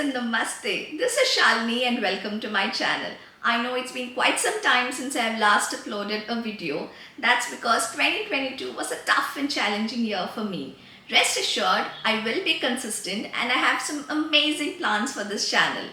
and namaste. This is Shalini and welcome to my channel. I know it's been quite some time since I have last uploaded a video. That's because 2022 was a tough and challenging year for me. Rest assured, I will be consistent and I have some amazing plans for this channel.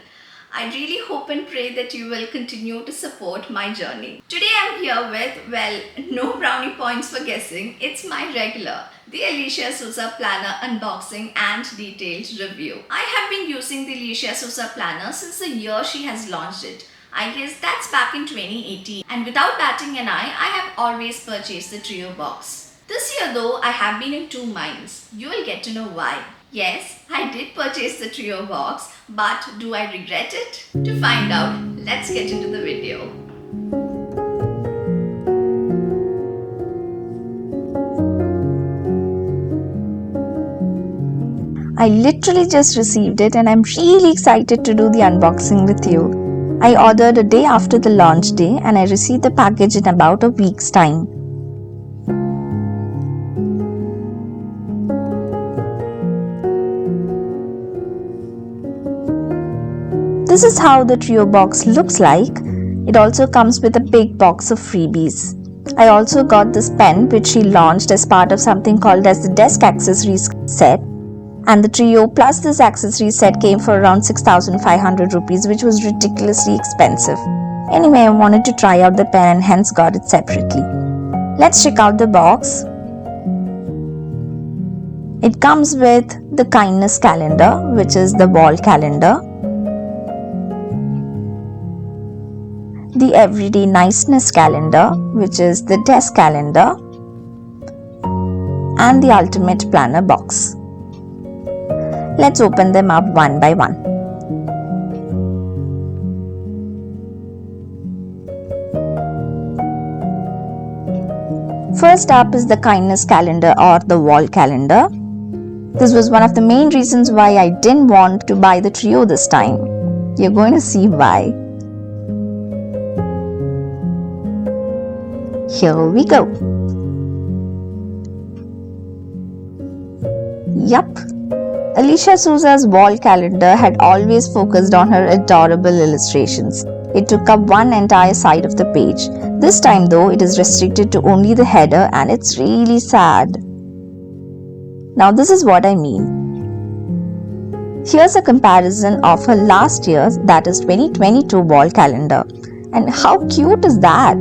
I really hope and pray that you will continue to support my journey. Today I'm here with, well, no brownie points for guessing. It's my regular, the Alicia Souza Planner unboxing and detailed review. I have been using the Alicia Souza Planner since the year she has launched it. I guess that's back in 2018, and without batting an eye, I have always purchased the trio box. This year though, I have been in two minds. You will get to know why. Yes, I did purchase the trio box, but do I regret it? To find out, let's get into the video. I literally just received it and I'm really excited to do the unboxing with you. I ordered a day after the launch day and I received the package in about a week's time. This is how the trio box looks like. It also comes with a big box of freebies. I also got this pen which she launched as part of something called as the desk accessories set, and the trio plus this accessory set came for around 6,500 rupees, which was ridiculously expensive. Anyway, I wanted to try out the pen and hence got it separately. Let's check out the box. It comes with the kindness calendar, which is the wall calendar, the everyday niceness calendar, which is the desk calendar, and the ultimate planner box. Let's open them up one by one. First up is the kindness calendar or the wall calendar. This was one of the main reasons why I didn't want to buy the trio this time. You're going to see why. Here we go. Yup. Alicia Souza's wall calendar had always focused on her adorable illustrations. It took up one entire side of the page. This time though, it is restricted to only the header and it's really sad. Now this is what I mean. Here's a comparison of her last year's, that is 2022 wall calendar. And how cute is that?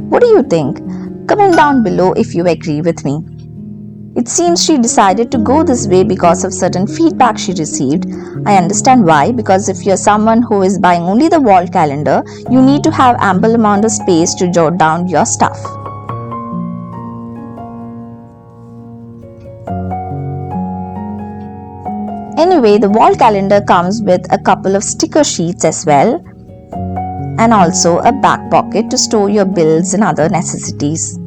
What do you think? Comment down below if you agree with me. It seems she decided to go this way because of certain feedback she received. I understand why, because if you're someone who is buying only the wall calendar, you need to have ample amount of space to jot down your stuff. Anyway, the wall calendar comes with a couple of sticker sheets as well, and also a back pocket to store your bills and other necessities.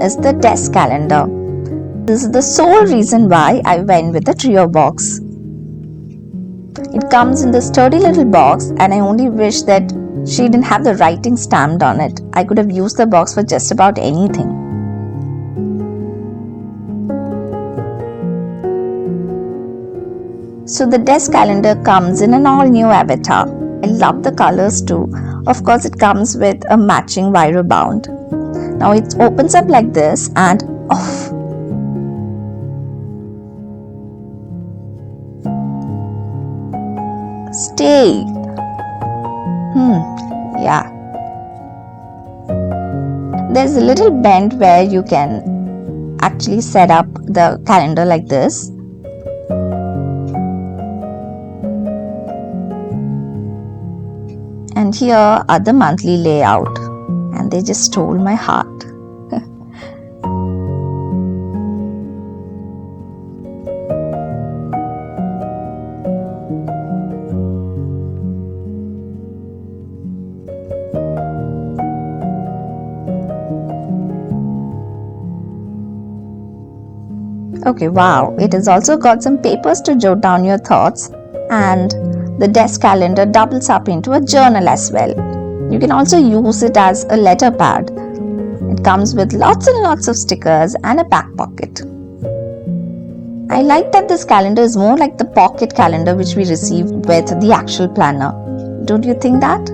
Is the desk calendar. This is the sole reason why I went with the trio box. It comes in this sturdy little box and I only wish that she didn't have the writing stamped on it. I could have used the box for just about anything. So the desk calendar comes in an all new avatar. I love the colors too. Of course, it comes with a matching wire bound. Now it opens up like this and off. Stay. Yeah. There's a little bend where you can actually set up the calendar like this. And here are the monthly layout. And they just stole my heart. Okay, wow, it has also got some papers to jot down your thoughts, and the desk calendar doubles up into a journal as well. You can also use it as a letter pad. It comes with lots and lots of stickers and a back pocket. I like that this calendar is more like the pocket calendar which we receive with the actual planner. Don't you think that?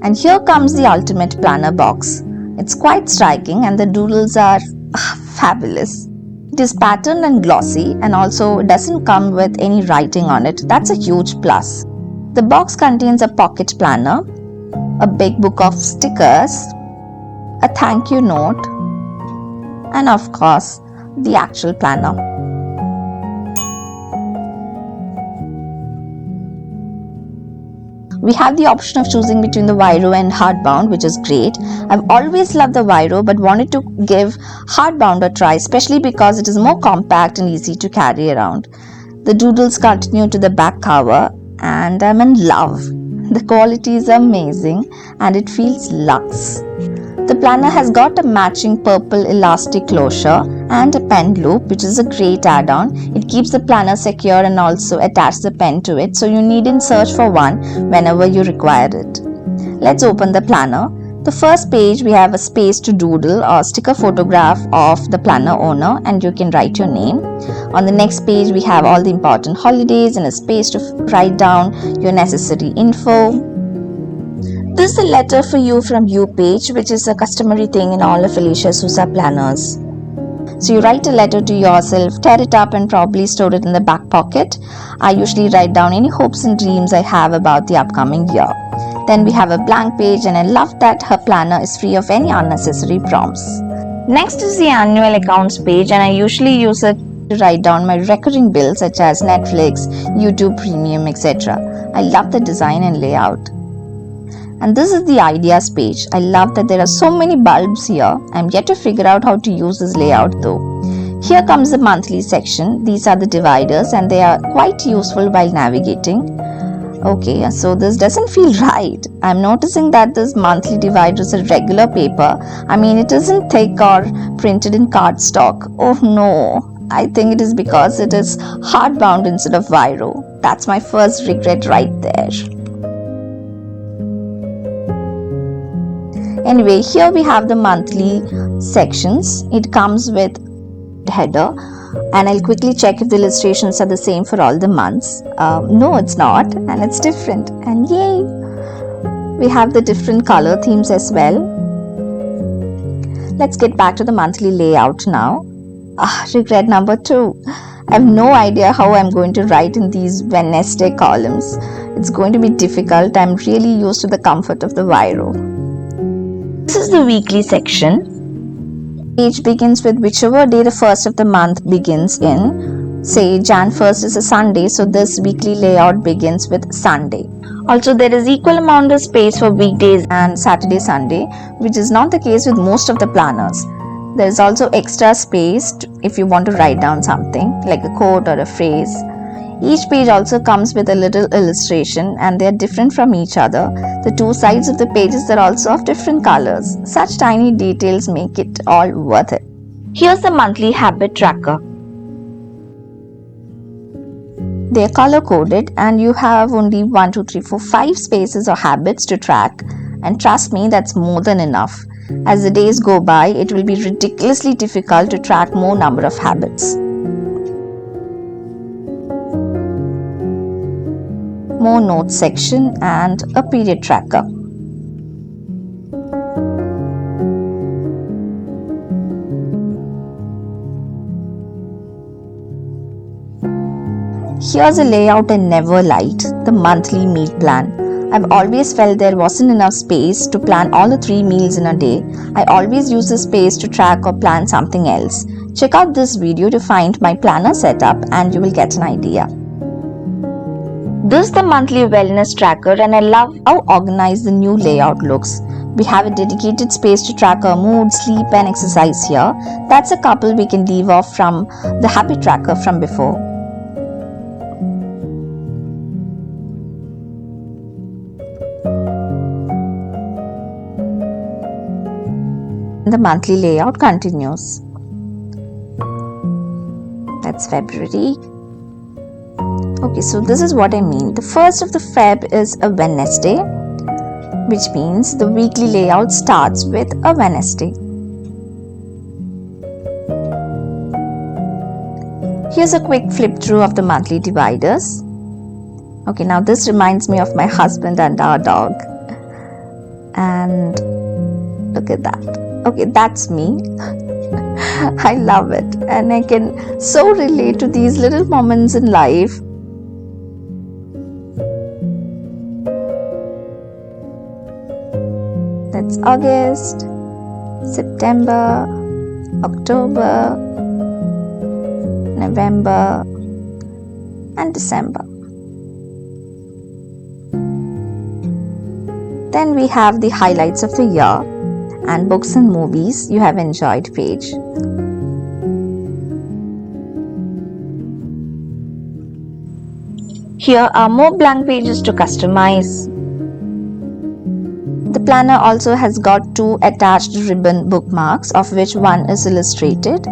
And here comes the ultimate planner box. It's quite striking and the doodles are fabulous. It is patterned and glossy and also doesn't come with any writing on it. That's a huge plus. The box contains a pocket planner, a big book of stickers, a thank you note, and of course, the actual planner. We have the option of choosing between the Viro and hardbound, which is great. I've always loved the Viro but wanted to give hardbound a try, especially because it is more compact and easy to carry around. The doodles continue to the back cover and I'm in love. The quality is amazing and it feels luxe. The planner has got a matching purple elastic closure and a pen loop, which is a great add-on. It keeps the planner secure and also attaches the pen to it, so you needn't search for one whenever you require it. Let's open the planner. The first page we have a space to doodle or stick a photograph of the planner owner and you can write your name. On the next page we have all the important holidays and a space to write down your necessary info. This is a letter for you from you page, which is a customary thing in all of Alicia Souza planners. So you write a letter to yourself, tear it up and probably store it in the back pocket. I usually write down any hopes and dreams I have about the upcoming year. Then we have a blank page and I love that her planner is free of any unnecessary prompts. Next is the annual accounts page and I usually use it to write down my recurring bills such as Netflix, YouTube Premium, etc. I love the design and layout. And this is the ideas page. I love that there are so many bulbs here. I'm yet to figure out how to use this layout though. Here comes the monthly section. These are the dividers and they are quite useful while navigating. Okay, so this doesn't feel right. I'm noticing that this monthly divider is a regular paper. I mean, it isn't thick or printed in cardstock. Oh no, I think it is because it is hardbound instead of Viro. That's my first regret right there. Anyway, here we have the monthly sections. It comes with header and I'll quickly check if the illustrations are the same for all the months. No, it's not and it's different and yay! We have the different color themes as well. Let's get back to the monthly layout now. Regret number 2. I have no idea how I'm going to write in these Wednesday columns. It's going to be difficult. I'm really used to the comfort of the Viro. This is the weekly section. Page begins with whichever day the first of the month begins in. Say Jan 1st is a Sunday, so this weekly layout begins with Sunday. Also, there is equal amount of space for weekdays and Saturday, Sunday, which is not the case with most of the planners. There is also extra space if you want to write down something like a quote or a phrase. Each page also comes with a little illustration and they are different from each other. The two sides of the pages are also of different colors. Such tiny details make it all worth it. Here's the monthly habit tracker. They are color coded and you have only 1, 2, 3, 4, 5 spaces or habits to track, and trust me, that's more than enough. As the days go by, it will be ridiculously difficult to track more number of habits. More notes section and a period tracker. Here's a layout I never liked, the monthly meal plan. I've always felt there wasn't enough space to plan all the 3 meals in a day. I always use the space to track or plan something else. Check out this video to find my planner setup and you will get an idea. This is the monthly wellness tracker and I love how organized the new layout looks. We have a dedicated space to track our mood, sleep, and exercise here. That's a couple we can leave off from the happy tracker from before. The monthly layout continues. That's February. Okay, so this is what I mean. The first of the Feb is a Wednesday, which means the weekly layout starts with a Wednesday. Here's a quick flip through of the monthly dividers. Okay, now this reminds me of my husband and our dog. And look at that. Okay, that's me. I love it, and I can so relate to these little moments in life. That's August, September, October, November, and December. Then we have the highlights of the year and books and movies you have enjoyed page. Here are more blank pages to customize. The planner also has got 2 attached ribbon bookmarks, of which one is illustrated.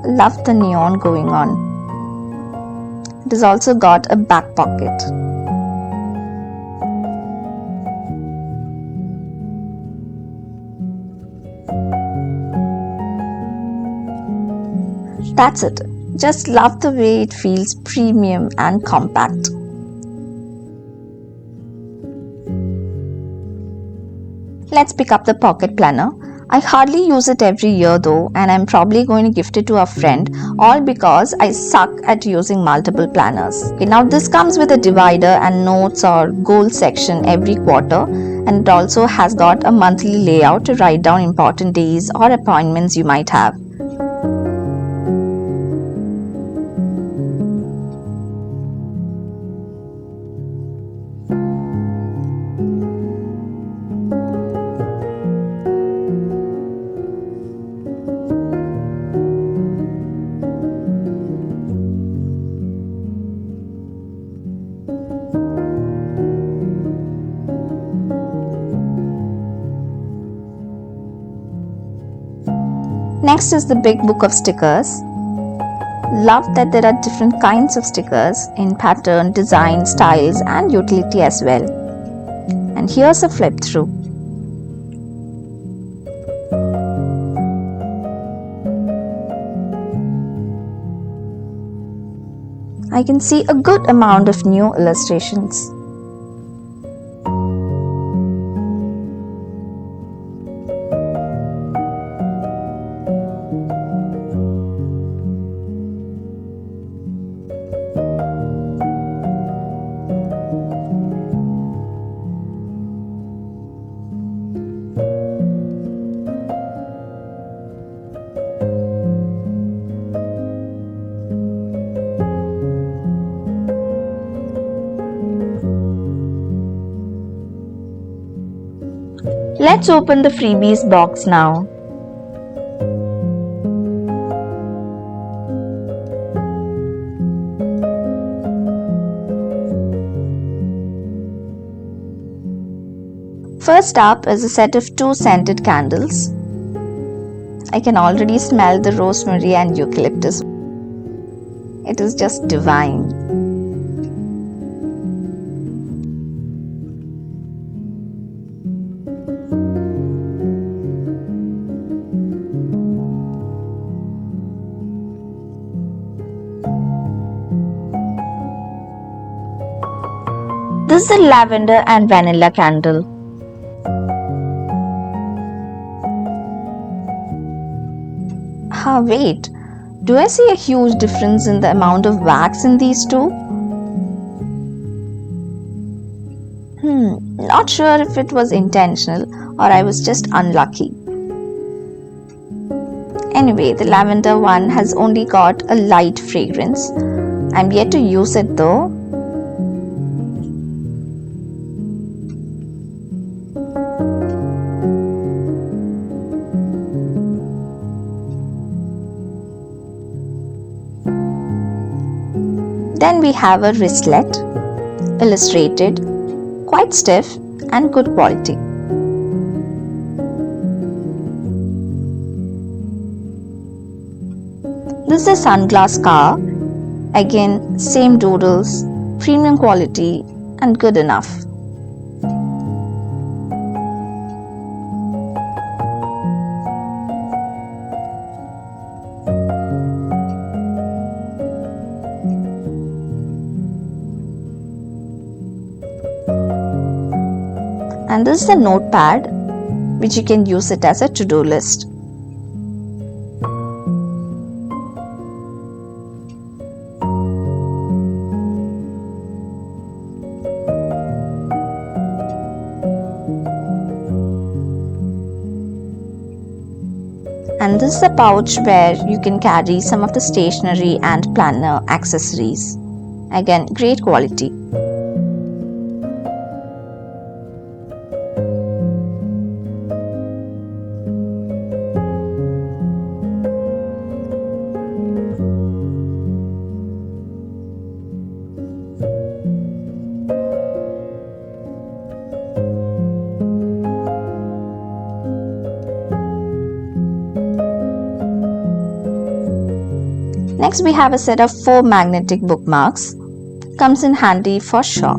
Love the neon going on. It has also got a back pocket. That's it. Just love the way it feels premium and compact. Let's pick up the pocket planner. I hardly use it every year though, and I'm probably going to gift it to a friend, all because I suck at using multiple planners. Okay, now this comes with a divider and notes or goal section every quarter, and it also has got a monthly layout to write down important days or appointments you might have. Next is the big book of stickers. Love that there are different kinds of stickers in pattern, design, styles and utility as well. And here's a flip through. I can see a good amount of new illustrations. Let's open the freebies box now. First up is a set of 2 scented candles. I can already smell the rosemary and eucalyptus. It is just divine. This is a lavender and vanilla candle. Wait, do I see a huge difference in the amount of wax in these two? Not sure if it was intentional or I was just unlucky. Anyway, the lavender one has only got a light fragrance. I'm yet to use it though. Then we have a wristlet, illustrated, quite stiff and good quality. This is a sunglass car. Again, same doodles, premium quality and good enough. And this is a notepad which you can use it as a to-do list. And this is a pouch where you can carry some of the stationery and planner accessories. Again, great quality. Next we have a set of 4 magnetic bookmarks. Comes in handy for sure.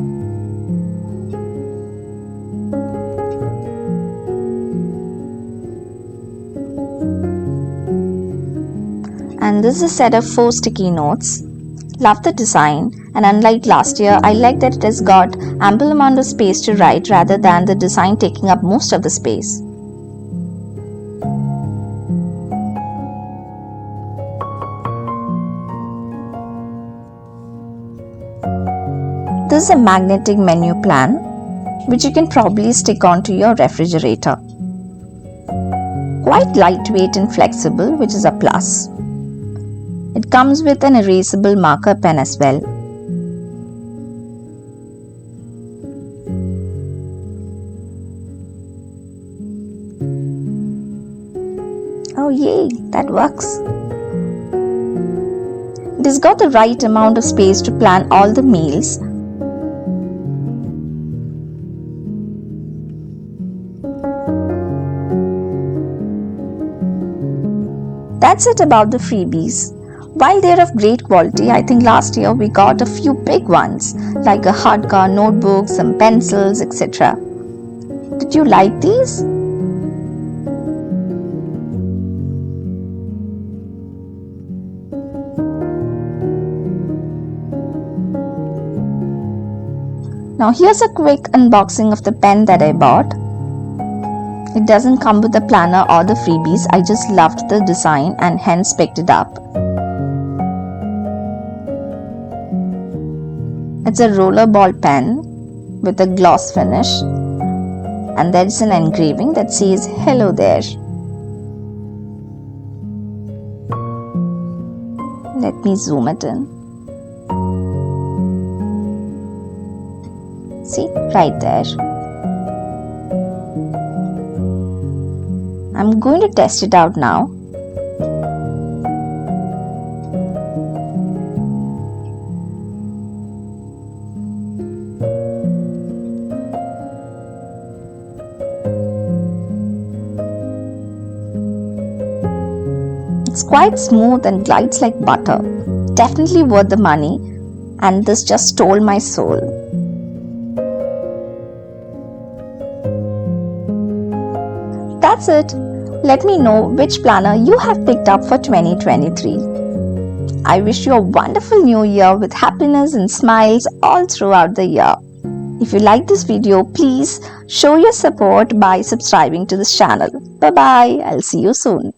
And this is a set of 4 sticky notes. Love the design, and unlike last year, I like that it has got ample amount of space to write rather than the design taking up most of the space. This is a magnetic menu plan which you can probably stick onto your refrigerator. Quite lightweight and flexible, which is a plus. It comes with an erasable marker pen as well. Oh yay, that works. It has got the right amount of space to plan all the meals. That's it about the freebies. While they're of great quality, I think last year we got a few big ones like a hardcover notebook, some pencils, etc. Did you like these? Now here's a quick unboxing of the pen that I bought. It doesn't come with the planner or the freebies. I just loved the design and hence picked it up. It's a rollerball pen with a gloss finish, and there is an engraving that says hello there. Let me zoom it in. See, right there. I'm going to test it out now. It's quite smooth and glides like butter. Definitely worth the money, and this just stole my soul. That's it. Let me know which planner you have picked up for 2023. I wish you a wonderful new year with happiness and smiles all throughout the year. If you like this video, please show your support by subscribing to this channel. Bye bye. I'll see you soon.